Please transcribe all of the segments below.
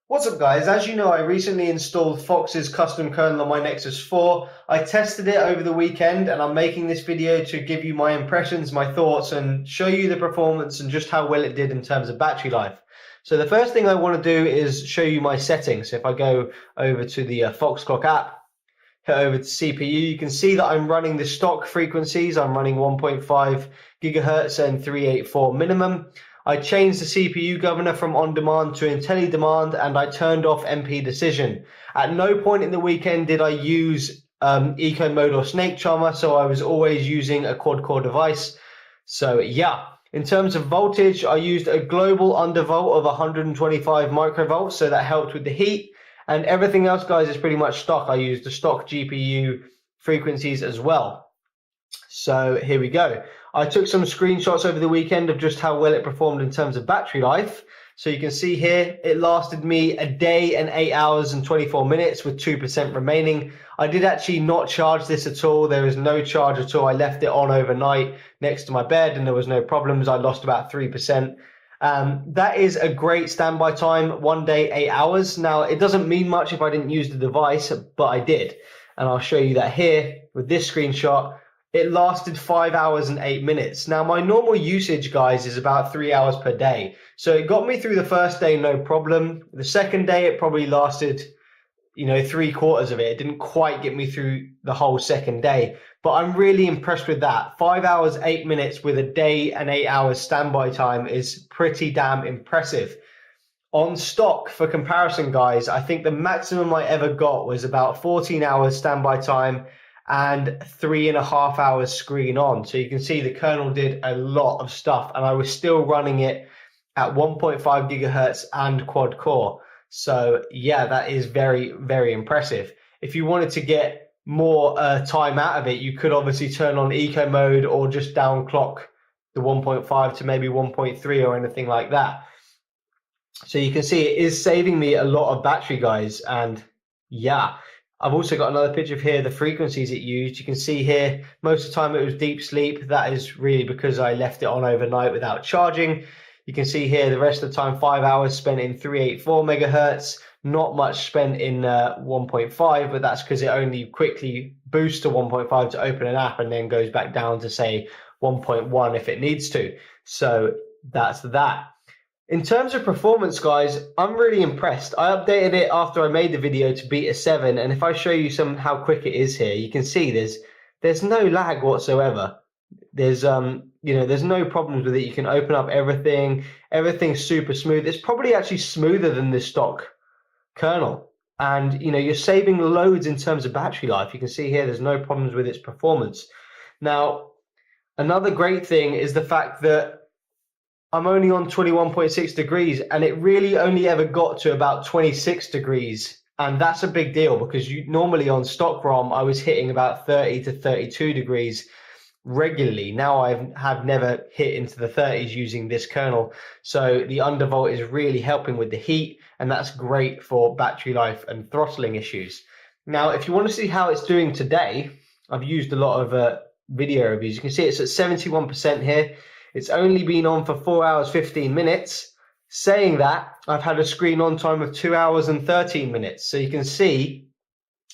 What's up guys, as you know I recently installed Fox's custom kernel on my Nexus 4. I tested it over the weekend and I'm making this video to give you my impressions, my thoughts and show you the performance and just how well it did in terms of battery life. So the first thing I want to do is show you my settings. So if I go over to the Fox Clock app, hit over to CPU, you can see that I'm running the stock frequencies. I'm running 1.5 gigahertz and 384 minimum. I changed the CPU governor from on demand to IntelliDemand and I turned off MP decision. At no point in the weekend did I use eco mode or snake charmer, so I was always using a quad core device. So yeah, in terms of voltage, I used a global undervolt of 125 microvolts, so that helped with the heat. And everything else, guys, is pretty much stock. I used the stock GPU frequencies as well. So here we go. I took some screenshots over the weekend of just how well it performed in terms of battery life. So you can see here, it lasted me a day and 8 hours and 24 minutes with 2% remaining. I did actually not charge this at all. There is no charge at all. I left it on overnight next to my bed and there was no problems. I lost about 3%. That is a great standby time, 1 day, 8 hours. Now, it doesn't mean much if I didn't use the device, but I did. And I'll show you that here with this screenshot. It lasted 5 hours and 8 minutes. Now, my normal usage, guys, is about 3 hours per day. So it got me through the first day, no problem. The second day, it probably lasted, 3/4 of it. It didn't quite get me through the whole second day. But I'm really impressed with that. 5 hours, 8 minutes with a day and 8 hours standby time is pretty damn impressive. On stock, for comparison, guys, I think the maximum I ever got was about 14 hours standby time and 3.5 hours screen on. So you can see the kernel did a lot of stuff and I was still running it at 1.5 gigahertz and quad core. So yeah, that is very, very impressive. If you wanted to get more time out of it, you could obviously turn on eco mode or just down clock the 1.5 to maybe 1.3 or anything like that. So you can see it is saving me a lot of battery, guys. And yeah, I've also got another picture of here, the frequencies it used. You can see here, most of the time it was deep sleep. That is really because I left it on overnight without charging. You can see here the rest of the time, 5 hours spent in 384 megahertz, not much spent in 1.5, but that's because it only quickly boosts to 1.5 to open an app and then goes back down to say 1.1 if it needs to. So that's that. In terms of performance, guys, I'm really impressed. I updated it after I made the video to beta 7, and if I show you how quick it is here, you can see there's no lag whatsoever. There's there's no problems with it. You can open up everything. Everything's super smooth. It's probably actually smoother than the stock kernel. And you're saving loads in terms of battery life. You can see here there's no problems with its performance. Now, another great thing is the fact that I'm only on 21.6 degrees and it really only ever got to about 26 degrees. And that's a big deal because normally on stock ROM, I was hitting about 30 to 32 degrees regularly. Now I have never hit into the 30s using this kernel. So the undervolt is really helping with the heat and that's great for battery life and throttling issues. Now, if you want to see how it's doing today, I've used a lot of video reviews. You can see it's at 71% here. It's only been on for 4 hours, 15 minutes. Saying that, I've had a screen on time of 2 hours and 13 minutes. So you can see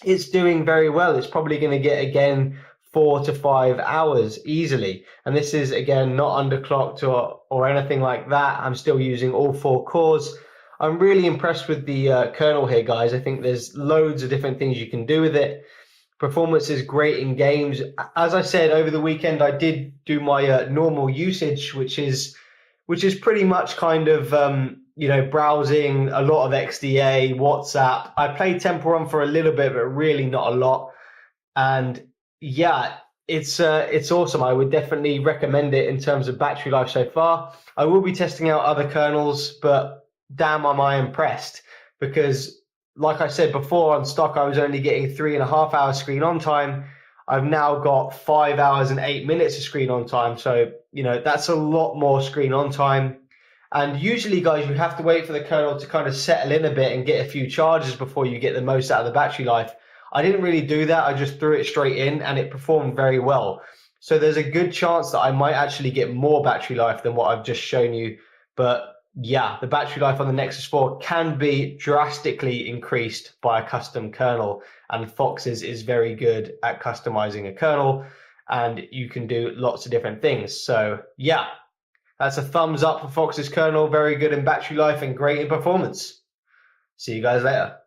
it's doing very well. It's probably going to get, again, 4 to 5 hours easily. And this is, again, not underclocked or anything like that. I'm still using all 4 cores. I'm really impressed with the kernel here, guys. I think there's loads of different things you can do with it. Performance is great in games. As I said, over the weekend, I did do my normal usage, which is pretty much kind of, browsing, a lot of XDA, WhatsApp. I played Temple Run for a little bit, but really not a lot. And yeah, it's awesome. I would definitely recommend it in terms of battery life so far. I will be testing out other kernels, but damn, am I impressed because like I said before, on stock, I was only getting 3.5 hours screen on time. I've now got 5 hours and 8 minutes of screen on time. So, that's a lot more screen on time. And usually, guys, you have to wait for the kernel to kind of settle in a bit and get a few charges before you get the most out of the battery life. I didn't really do that. I just threw it straight in and it performed very well. So there's a good chance that I might actually get more battery life than what I've just shown you. But yeah, the battery life on the Nexus 4 can be drastically increased by a custom kernel, and Fox's is very good at customizing a kernel, and you can do lots of different things. So yeah, that's a thumbs up for Fox's kernel. Very good in battery life and great in performance. See you guys later.